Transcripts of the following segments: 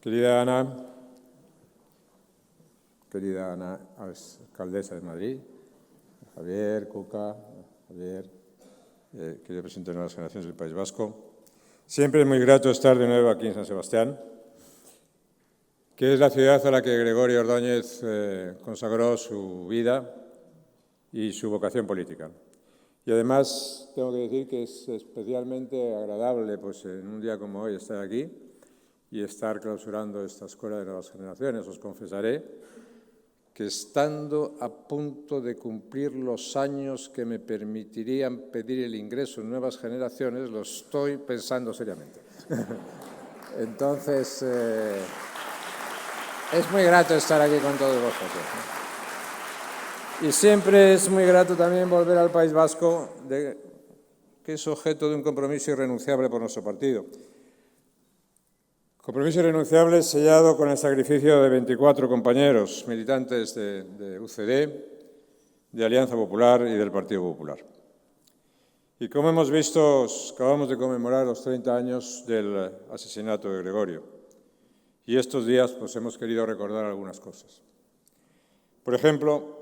Querida Ana, alcaldesa de Madrid, Javier, Cuca, Javier, querido presidente de Nuevas Generaciones del País Vasco, siempre es muy grato estar de nuevo aquí en San Sebastián, que es la ciudad a la que Gregorio Ordóñez consagró su vida y su vocación política. Y además tengo que decir que es especialmente agradable, pues en un día como hoy, estar aquí y estar clausurando esta Escuela de Nuevas Generaciones. Os confesaré que estando a punto de cumplir los años que me permitirían pedir el ingreso en Nuevas Generaciones, lo estoy pensando seriamente. Entonces, es muy grato estar aquí con todos vosotros. Y siempre es muy grato también volver al País Vasco, que es objeto de un compromiso irrenunciable por nuestro partido. Compromiso irrenunciable sellado con el sacrificio de 24 compañeros militantes de UCD, de Alianza Popular y del Partido Popular. Y como hemos visto, acabamos de conmemorar los 30 años del asesinato de Gregorio. Y estos días pues, hemos querido recordar algunas cosas. Por ejemplo,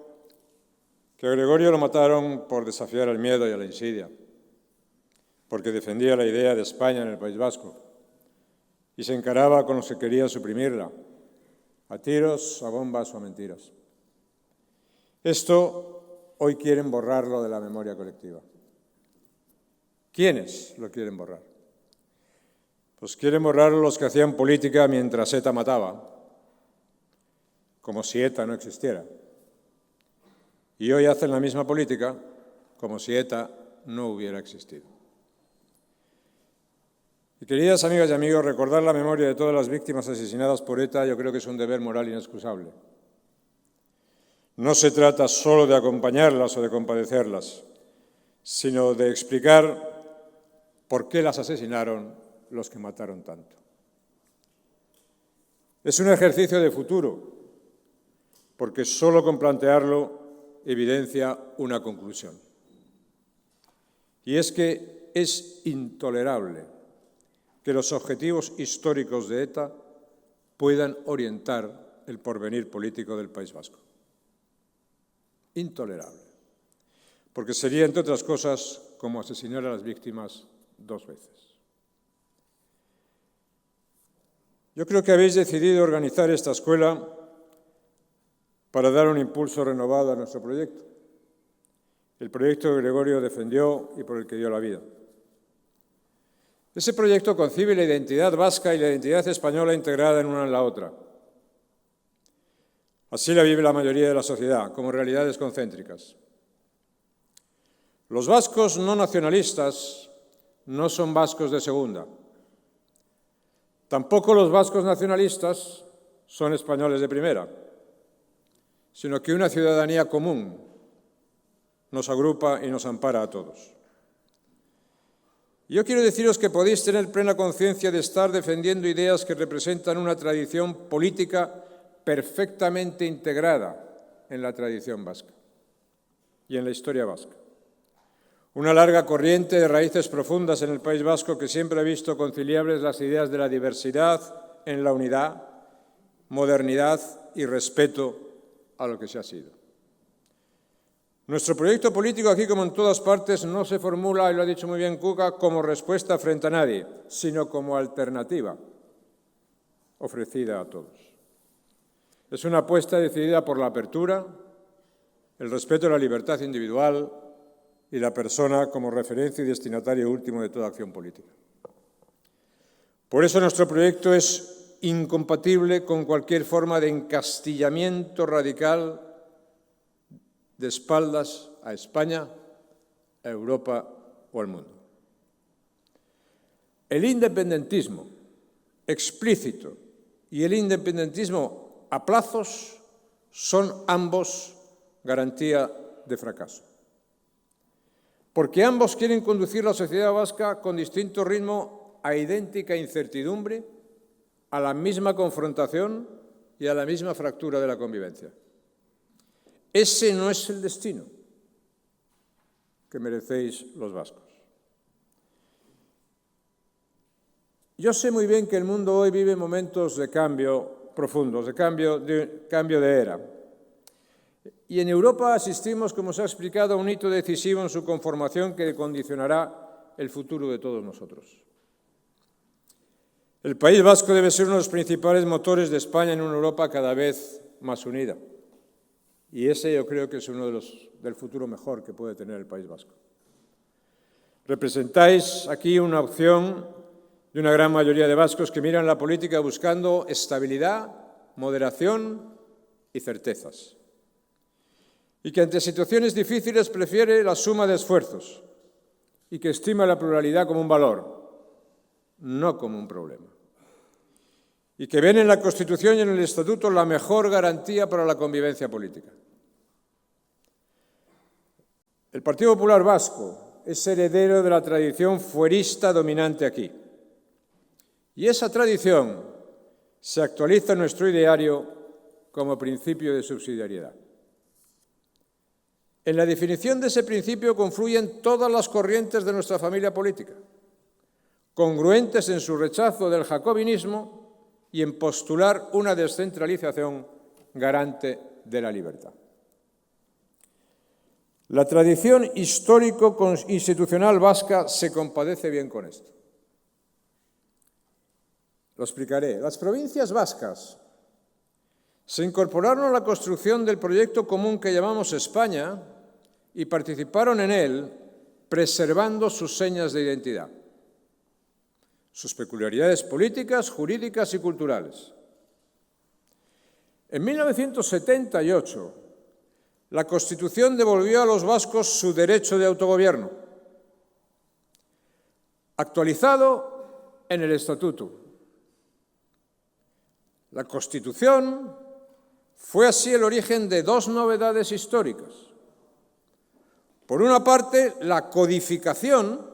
que a Gregorio lo mataron por desafiar al miedo y a la insidia, porque defendía la idea de España en el País Vasco y se encaraba con los que querían suprimirla, a tiros, a bombas o a mentiras. Esto hoy quieren borrarlo de la memoria colectiva. ¿Quiénes lo quieren borrar? Pues quieren borrarlo los que hacían política mientras ETA mataba, como si ETA no existiera. Y hoy hacen la misma política como si ETA no hubiera existido. Y queridas amigas y amigos, recordar la memoria de todas las víctimas asesinadas por ETA yo creo que es un deber moral inexcusable. No se trata solo de acompañarlas o de compadecerlas, sino de explicar por qué las asesinaron los que mataron tanto. Es un ejercicio de futuro, porque solo con plantearlo evidencia una conclusión. Y es que es intolerable que los objetivos históricos de ETA puedan orientar el porvenir político del País Vasco. Intolerable. Porque sería, entre otras cosas, como asesinar a las víctimas 2 veces. Yo creo que habéis decidido organizar esta escuela para dar un impulso renovado a nuestro proyecto. El proyecto que Gregorio defendió y por el que dio la vida. Ese proyecto concibe la identidad vasca y la identidad española integrada en una en la otra. Así la vive la mayoría de la sociedad, como realidades concéntricas. Los vascos no nacionalistas no son vascos de segunda. Tampoco los vascos nacionalistas son españoles de primera, sino que una ciudadanía común nos agrupa y nos ampara a todos. Yo quiero deciros que podéis tener plena conciencia de estar defendiendo ideas que representan una tradición política perfectamente integrada en la tradición vasca y en la historia vasca. Una larga corriente de raíces profundas en el País Vasco que siempre ha visto conciliables las ideas de la diversidad en la unidad, modernidad y respeto a lo que se ha sido. Nuestro proyecto político, aquí como en todas partes, no se formula, y lo ha dicho muy bien Cuca, como respuesta frente a nadie, sino como alternativa ofrecida a todos. Es una apuesta decidida por la apertura, el respeto a la libertad individual y la persona como referencia y destinatario último de toda acción política. Por eso nuestro proyecto es incompatible con cualquier forma de encastillamiento radical de espaldas a España, a Europa o al mundo. El independentismo explícito y el independentismo a plazos son ambos garantía de fracaso. Porque ambos quieren conducir la sociedad vasca con distinto ritmo a idéntica incertidumbre, a la misma confrontación y a la misma fractura de la convivencia. Ese no es el destino que merecéis los vascos. Yo sé muy bien que el mundo hoy vive momentos de cambio profundos, de cambio de era. Y en Europa asistimos, como se ha explicado, a un hito decisivo en su conformación que condicionará el futuro de todos nosotros. El País Vasco debe ser uno de los principales motores de España en una Europa cada vez más unida. Y ese yo creo que es uno de los del futuro mejor que puede tener el País Vasco. Representáis aquí una opción de una gran mayoría de vascos que miran la política buscando estabilidad, moderación y certezas. Y que ante situaciones difíciles prefiere la suma de esfuerzos y que estima la pluralidad como un valor, no como un problema. Y que ven en la Constitución y en el Estatuto la mejor garantía para la convivencia política. El Partido Popular Vasco es heredero de la tradición fuerista dominante aquí. Y esa tradición se actualiza en nuestro ideario como principio de subsidiariedad. En la definición de ese principio confluyen todas las corrientes de nuestra familia política, congruentes en su rechazo del jacobinismo y en postular una descentralización garante de la libertad. La tradición histórico-institucional vasca se compadece bien con esto. Lo explicaré. Las provincias vascas se incorporaron a la construcción del proyecto común que llamamos España y participaron en él preservando sus señas de identidad, sus peculiaridades políticas, jurídicas y culturales. En 1978, la Constitución devolvió a los vascos su derecho de autogobierno, actualizado en el Estatuto. La Constitución fue así el origen de dos novedades históricas. Por una parte, la codificación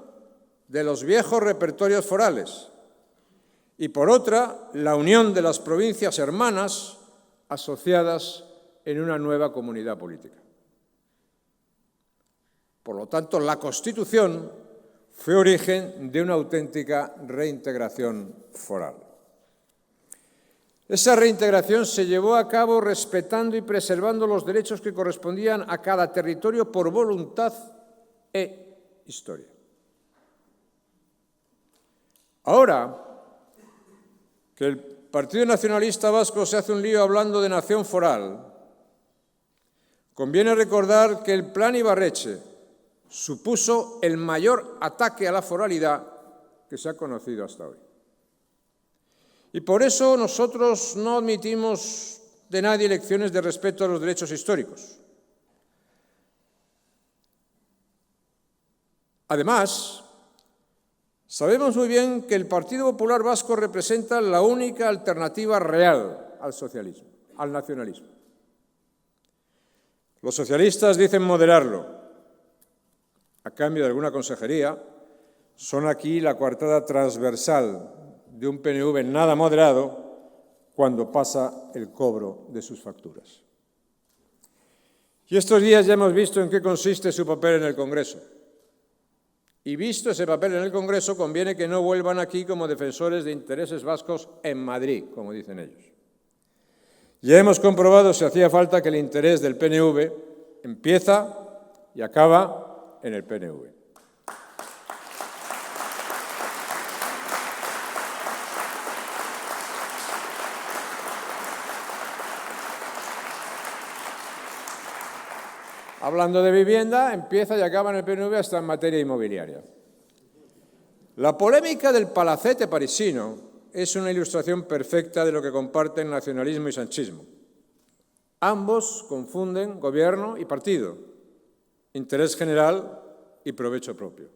de los viejos repertorios forales y por otra, la unión de las provincias hermanas asociadas en una nueva comunidad política. Por lo tanto, la Constitución fue origen de una auténtica reintegración foral. Esa reintegración se llevó a cabo respetando y preservando los derechos que correspondían a cada territorio por voluntad e historia. Ahora que el Partido Nacionalista Vasco se hace un lío hablando de nación foral, conviene recordar que el Plan Ibarretxe supuso el mayor ataque a la foralidad que se ha conocido hasta hoy. Y por eso nosotros no admitimos de nadie lecciones de respeto a los derechos históricos. Además, sabemos muy bien que el Partido Popular Vasco representa la única alternativa real al socialismo, al nacionalismo. Los socialistas dicen moderarlo. A cambio de alguna consejería, son aquí la coartada transversal de un PNV nada moderado cuando pasa el cobro de sus facturas. Y estos días ya hemos visto en qué consiste su papel en el Congreso. Y visto ese papel en el Congreso, conviene que no vuelvan aquí como defensores de intereses vascos en Madrid, como dicen ellos. Ya hemos comprobado, si hacía falta, que el interés del PNV empieza y acaba en el PNV. Hablando de vivienda, empieza y acaba en el PNV hasta en materia inmobiliaria. La polémica del palacete parisino es una ilustración perfecta de lo que comparten nacionalismo y sanchismo. Ambos confunden gobierno y partido, interés general y provecho propio.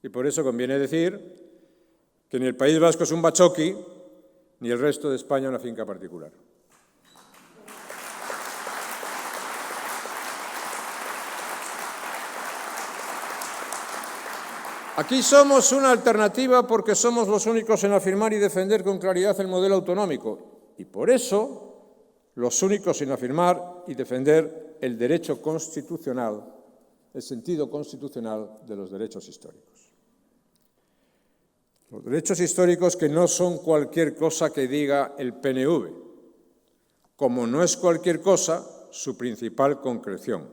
Y por eso conviene decir que ni el País Vasco es un bachoqui, ni el resto de España una finca particular. Aquí somos una alternativa porque somos los únicos en afirmar y defender con claridad el modelo autonómico y por eso los únicos en afirmar y defender el derecho constitucional, el sentido constitucional de los derechos históricos. Los derechos históricos que no son cualquier cosa que diga el PNV, como no es cualquier cosa su principal concreción,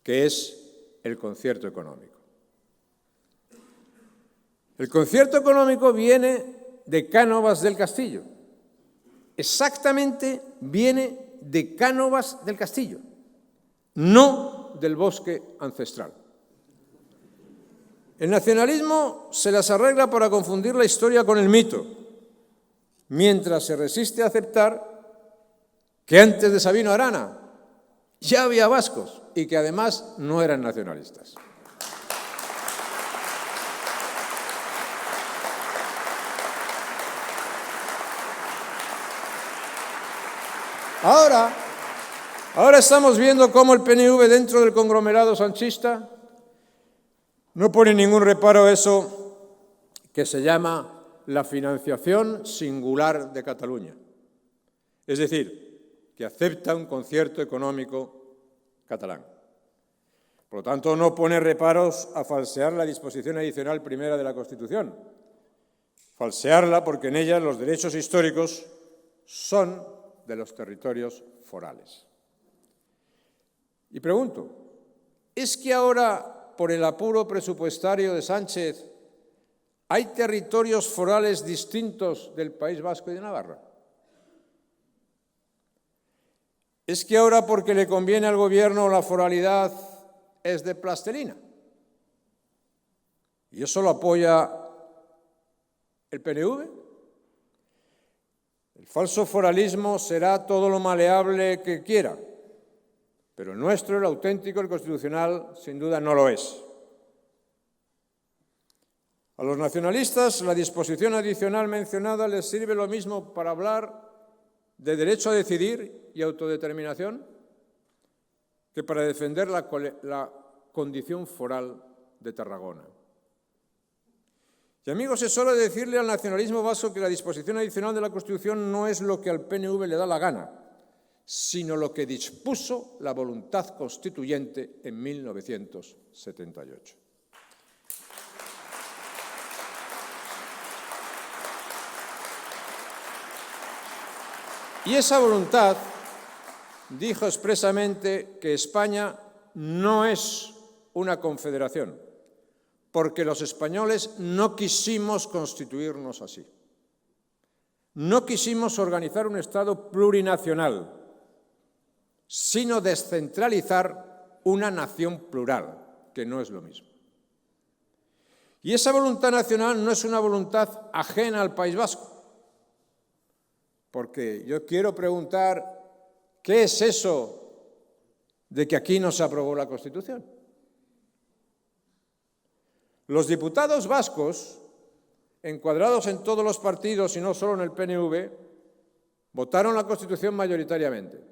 que es el concierto económico. El concierto económico viene de Cánovas del Castillo. Exactamente viene de Cánovas del Castillo, no del bosque ancestral. El nacionalismo se las arregla para confundir la historia con el mito, mientras se resiste a aceptar que antes de Sabino Arana ya había vascos y que además no eran nacionalistas. Ahora estamos viendo cómo el PNV dentro del conglomerado sanchista no pone ningún reparo a eso que se llama la financiación singular de Cataluña. Es decir, que acepta un concierto económico catalán. Por lo tanto, no pone reparos a falsear la disposición adicional primera de la Constitución. Falsearla porque en ella los derechos históricos son de los territorios forales. Y pregunto, ¿es que ahora, por el apuro presupuestario de Sánchez, hay territorios forales distintos del País Vasco y de Navarra? ¿Es que ahora, porque le conviene al Gobierno, la foralidad es de plastilina? ¿Y eso lo apoya el PNV? El falso foralismo será todo lo maleable que quiera, pero el nuestro, el auténtico, el constitucional, sin duda no lo es. A los nacionalistas, la disposición adicional mencionada les sirve lo mismo para hablar de derecho a decidir y autodeterminación que para defender la condición foral de Tarragona. Y amigos, es hora de decirle al nacionalismo vasco que la disposición adicional de la Constitución no es lo que al PNV le da la gana, sino lo que dispuso la voluntad constituyente en 1978. Y esa voluntad dijo expresamente que España no es una confederación, porque los españoles no quisimos constituirnos así. No quisimos organizar un Estado plurinacional, sino descentralizar una nación plural, que no es lo mismo. Y esa voluntad nacional no es una voluntad ajena al País Vasco, porque yo quiero preguntar, ¿qué es eso de que aquí no se aprobó la Constitución? Los diputados vascos, encuadrados en todos los partidos y no solo en el PNV, votaron la Constitución mayoritariamente.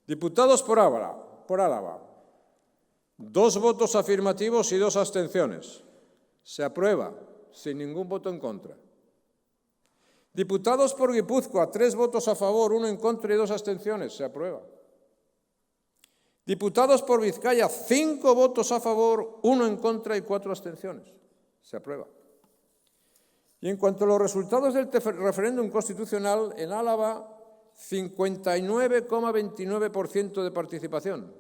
Diputados por Álava, 2 votos afirmativos y 2 abstenciones. Se aprueba, sin ningún voto en contra. Diputados por Guipúzcoa, 3 votos a favor, 1 en contra y 2 abstenciones. Se aprueba. Diputados por Vizcaya, 5 votos a favor, 1 en contra y 4 abstenciones. Se aprueba. Y en cuanto a los resultados del referéndum constitucional, en Álava, 59,29% de participación,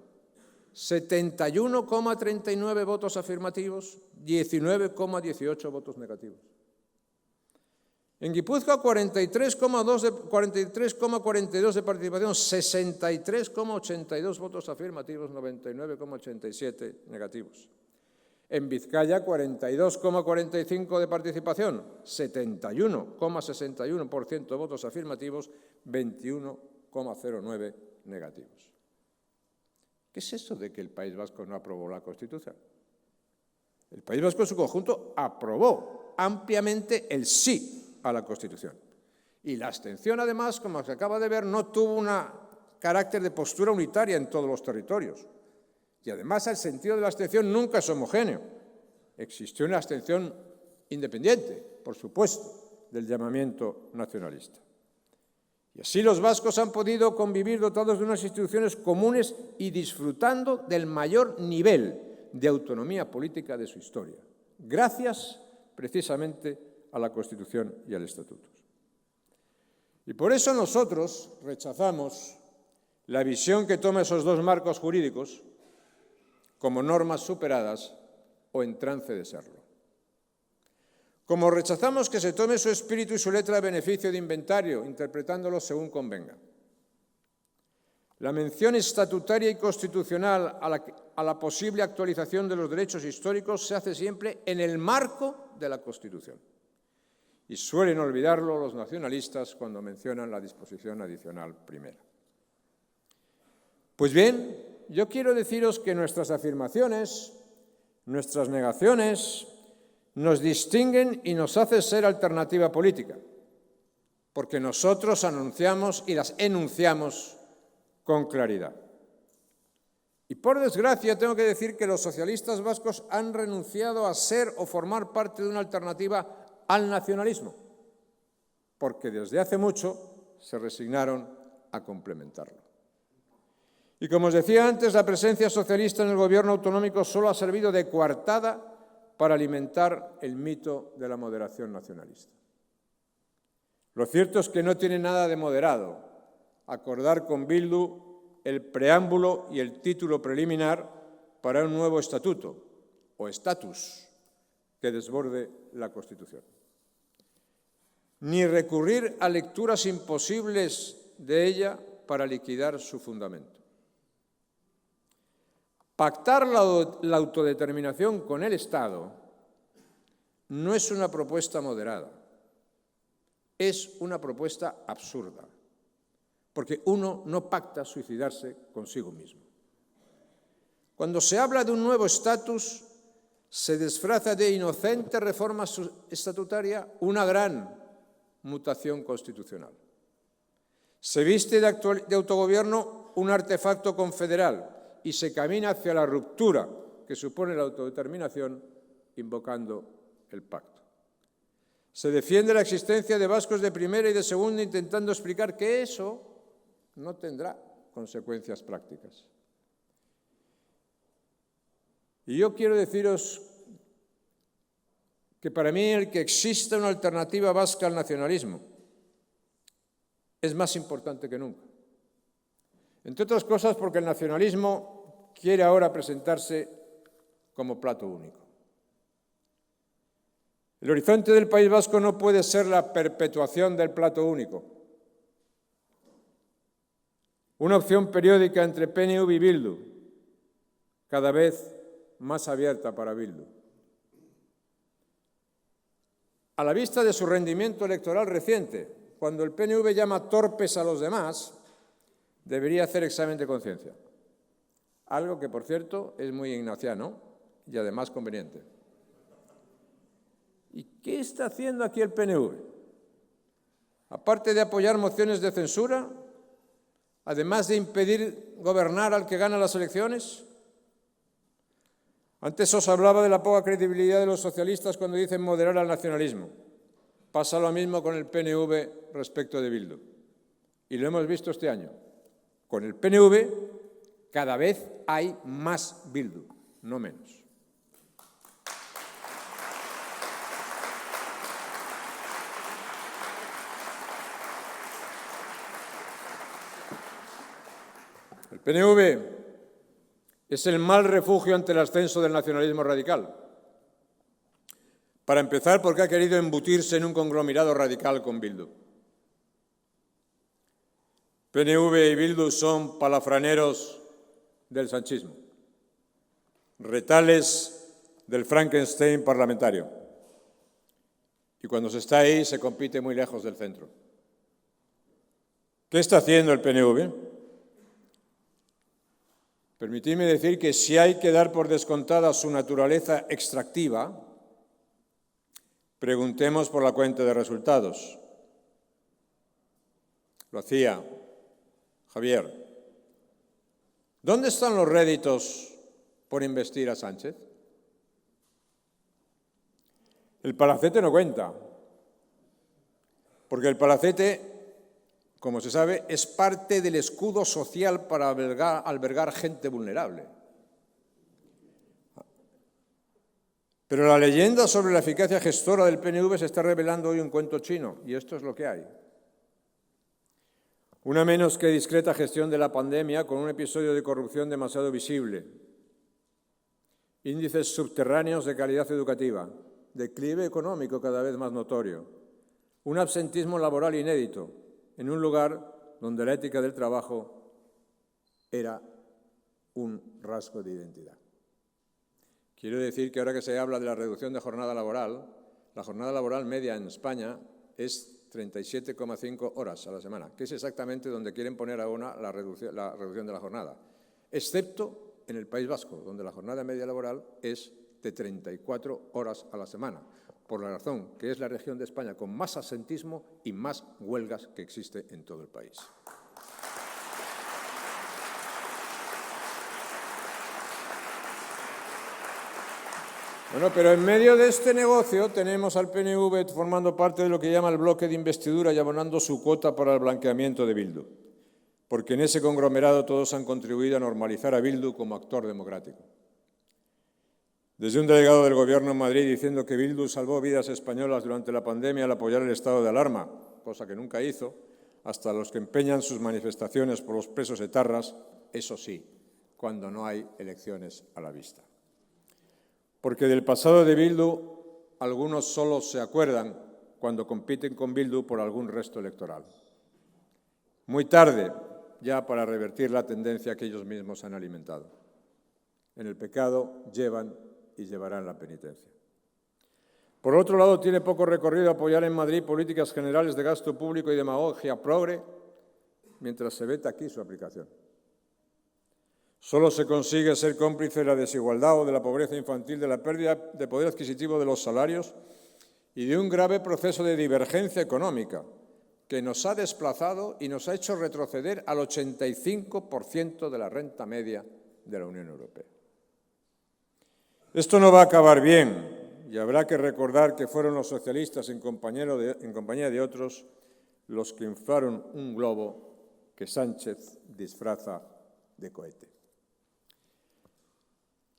71,39 votos afirmativos, 19,18 votos negativos. En Guipúzcoa, 43,42 de participación, 63,82 votos afirmativos, 99,87 negativos. En Vizcaya, 42,45 de participación, 71,61% de votos afirmativos, 21,09 negativos. ¿Qué es eso de que el País Vasco no aprobó la Constitución? El País Vasco en su conjunto aprobó ampliamente el sí a la Constitución. Y la abstención, además, como se acaba de ver, no tuvo un carácter de postura unitaria en todos los territorios. Y además el sentido de la abstención nunca es homogéneo. Existió una abstención independiente, por supuesto, del llamamiento nacionalista. Y así los vascos han podido convivir dotados de unas instituciones comunes y disfrutando del mayor nivel de autonomía política de su historia. gracias precisamente a la Constitución y al Estatuto. Y por eso nosotros rechazamos la visión que toma esos dos marcos jurídicos como normas superadas o en trance de serlo. Como rechazamos que se tome su espíritu y su letra a beneficio de inventario, interpretándolo según convenga. La mención estatutaria y constitucional a la posible actualización de los derechos históricos se hace siempre en el marco de la Constitución. Y suelen olvidarlo los nacionalistas cuando mencionan la disposición adicional primera. Pues bien, yo quiero deciros que nuestras afirmaciones, nuestras negaciones, nos distinguen y nos hacen ser alternativa política, porque nosotros anunciamos y las enunciamos con claridad. Y por desgracia tengo que decir que los socialistas vascos han renunciado a ser o formar parte de una alternativa al nacionalismo, porque desde hace mucho se resignaron a complementarlo. Y como os decía antes, la presencia socialista en el gobierno autonómico solo ha servido de coartada para alimentar el mito de la moderación nacionalista. Lo cierto es que no tiene nada de moderado acordar con Bildu el preámbulo y el título preliminar para un nuevo estatuto, o estatus, que desborde la Constitución. Ni recurrir a lecturas imposibles de ella para liquidar su fundamento. Pactar la autodeterminación con el Estado no es una propuesta moderada, es una propuesta absurda, porque uno no pacta suicidarse consigo mismo. Cuando se habla de un nuevo estatus, se disfraza de inocente reforma estatutaria una gran mutación constitucional. Se viste de autogobierno un artefacto confederal y se camina hacia la ruptura que supone la autodeterminación invocando el pacto. Se defiende la existencia de vascos de primera y de segunda intentando explicar que eso no tendrá consecuencias prácticas. Y yo quiero deciros que para mí el que exista una alternativa vasca al nacionalismo es más importante que nunca. Entre otras cosas porque el nacionalismo quiere ahora presentarse como plato único. El horizonte del País Vasco no puede ser la perpetuación del plato único. Una opción periódica entre PNV y Bildu, cada vez más abierta para Bildu. A la vista de su rendimiento electoral reciente, cuando el PNV llama torpes a los demás, debería hacer examen de conciencia. Algo que, por cierto, es muy ignaciano y además conveniente. ¿Y qué está haciendo aquí el PNV? Aparte de apoyar mociones de censura, además de impedir gobernar al que gana las elecciones. Antes os hablaba de la poca credibilidad de los socialistas cuando dicen moderar al nacionalismo. Pasa lo mismo con el PNV respecto de Bildu. Y lo hemos visto este año. Con el PNV cada vez hay más Bildu, no menos. El PNV es el mal refugio ante el ascenso del nacionalismo radical. Para empezar, porque ha querido embutirse en un conglomerado radical con Bildu. PNV y Bildu son palafraneros del sanchismo, retales del Frankenstein parlamentario. Y cuando se está ahí, se compite muy lejos del centro. ¿Qué está haciendo el PNV? Permitidme decir que si hay que dar por descontada su naturaleza extractiva, preguntemos por la cuenta de resultados. Lo hacía Javier. ¿Dónde están los réditos por investir a Sánchez? El palacete no cuenta, porque el palacete, como se sabe, es parte del escudo social para albergar gente vulnerable. Pero la leyenda sobre la eficacia gestora del PNV se está revelando hoy un cuento chino, y esto es lo que hay. Una menos que discreta gestión de la pandemia con un episodio de corrupción demasiado visible, índices subterráneos de calidad educativa, declive económico cada vez más notorio, un absentismo laboral inédito en un lugar donde la ética del trabajo era un rasgo de identidad. Quiero decir que ahora que se habla de la reducción de jornada laboral, la jornada laboral media en España es 37,5 horas a la semana, que es exactamente donde quieren poner ahora la reducción de la jornada, excepto en el País Vasco, donde la jornada media laboral es de 34 horas a la semana, por la razón que es la región de España con más absentismo y más huelgas que existe en todo el país. Bueno, pero en medio de este negocio tenemos al PNV formando parte de lo que llama el bloque de investidura y abonando su cuota para el blanqueamiento de Bildu, porque en ese conglomerado todos han contribuido a normalizar a Bildu como actor democrático. Desde un delegado del Gobierno en Madrid diciendo que Bildu salvó vidas españolas durante la pandemia al apoyar el estado de alarma, cosa que nunca hizo, hasta los que empeñan sus manifestaciones por los presos etarras, eso sí, cuando no hay elecciones a la vista. Porque del pasado de Bildu algunos solo se acuerdan cuando compiten con Bildu por algún resto electoral. Muy tarde ya para revertir la tendencia que ellos mismos han alimentado. En el pecado llevan y llevarán la penitencia. Por otro lado, tiene poco recorrido apoyar en Madrid políticas generales de gasto público y demagogia progre, mientras se veta aquí su aplicación. Solo se consigue ser cómplice de la desigualdad o de la pobreza infantil, de la pérdida de poder adquisitivo de los salarios y de un grave proceso de divergencia económica que nos ha desplazado y nos ha hecho retroceder al 85% de la renta media de la Unión Europea. Esto no va a acabar bien y habrá que recordar que fueron los socialistas, en compañía de otros, los que inflaron un globo que Sánchez disfraza de cohete.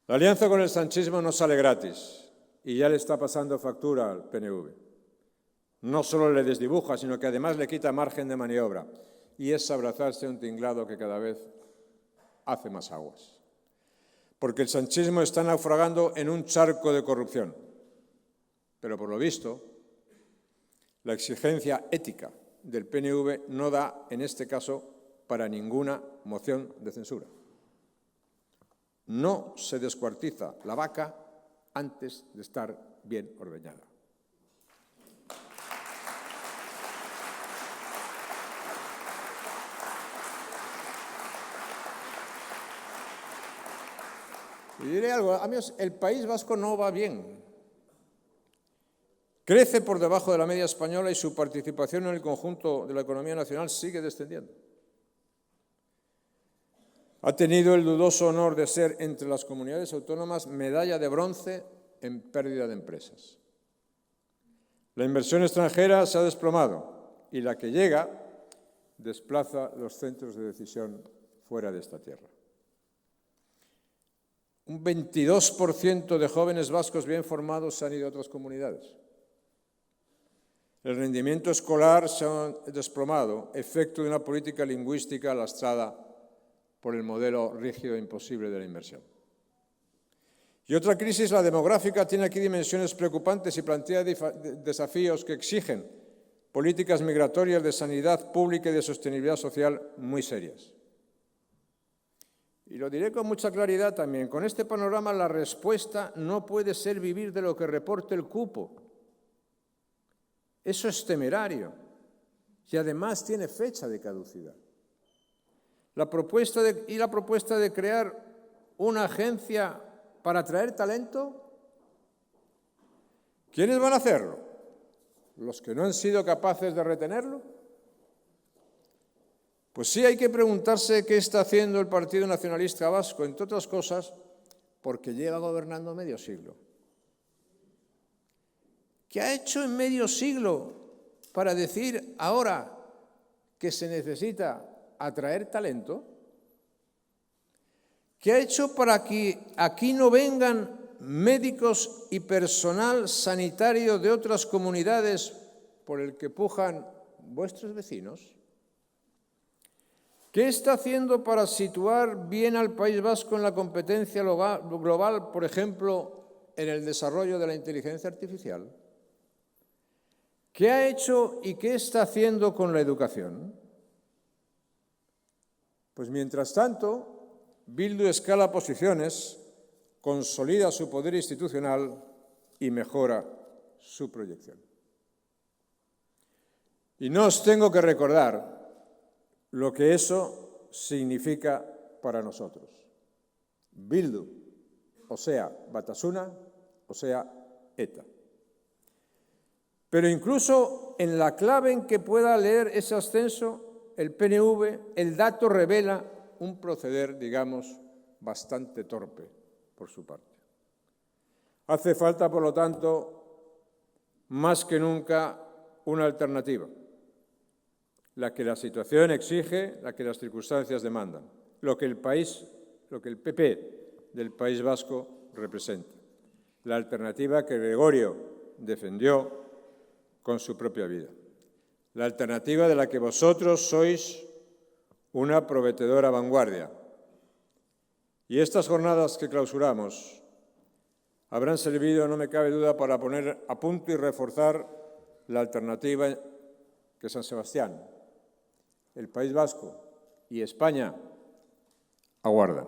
La alianza con el sanchismo no sale gratis y ya le está pasando factura al PNV. No solo le desdibuja, sino que además le quita margen de maniobra y es abrazarse a un tinglado que cada vez hace más aguas. Porque el sanchismo está naufragando en un charco de corrupción. Pero por lo visto, la exigencia ética del PNV no da, en este caso, para ninguna moción de censura. No se descuartiza la vaca antes de estar bien ordeñada. Y diré algo, amigos, el País Vasco no va bien. Crece por debajo de la media española y su participación en el conjunto de la economía nacional sigue descendiendo. Ha tenido el dudoso honor de ser, entre las comunidades autónomas, medalla de bronce en pérdida de empresas. La inversión extranjera se ha desplomado y la que llega desplaza los centros de decisión fuera de esta tierra. Un 22% de jóvenes vascos bien formados se han ido a otras comunidades. El rendimiento escolar se ha desplomado, efecto de una política lingüística lastrada por el modelo rígido e imposible de la inversión. Y otra crisis, la demográfica, tiene aquí dimensiones preocupantes y plantea desafíos que exigen políticas migratorias de sanidad pública y de sostenibilidad social muy serias. Y lo diré con mucha claridad también, con este panorama la respuesta no puede ser vivir de lo que reporte el cupo. Eso es temerario y además tiene fecha de caducidad. La propuesta de crear una agencia para atraer talento, ¿quiénes van a hacerlo? ¿Los que no han sido capaces de retenerlo? Pues sí, hay que preguntarse qué está haciendo el Partido Nacionalista Vasco, entre otras cosas, porque lleva gobernando medio siglo. ¿Qué ha hecho en medio siglo para decir ahora que se necesita atraer talento? ¿Qué ha hecho para que aquí no vengan médicos y personal sanitario de otras comunidades por el que pujan vuestros vecinos? ¿Qué está haciendo para situar bien al País Vasco en la competencia global, por ejemplo, en el desarrollo de la inteligencia artificial? ¿Qué ha hecho y qué está haciendo con la educación? Pues mientras tanto, Bildu escala posiciones, consolida su poder institucional y mejora su proyección. Y no os tengo que recordar lo que eso significa para nosotros. Bildu, o sea, Batasuna, o sea, ETA. Pero incluso en la clave en que pueda leer ese ascenso, el PNV, el dato revela un proceder, digamos, bastante torpe por su parte. Hace falta, por lo tanto, más que nunca, una alternativa, la que la situación exige, la que las circunstancias demandan, lo que el PP del País Vasco representa, la alternativa que Gregorio defendió con su propia vida, la alternativa de la que vosotros sois una prometedora vanguardia. Y estas jornadas que clausuramos habrán servido, no me cabe duda, para poner a punto y reforzar la alternativa que San Sebastián, el País Vasco y España aguardan.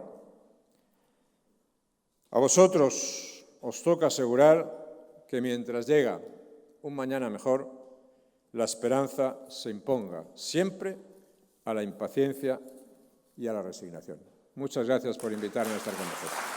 A vosotros os toca asegurar que mientras llega un mañana mejor, la esperanza se imponga siempre a la impaciencia y a la resignación. Muchas gracias por invitarme a estar con vosotros.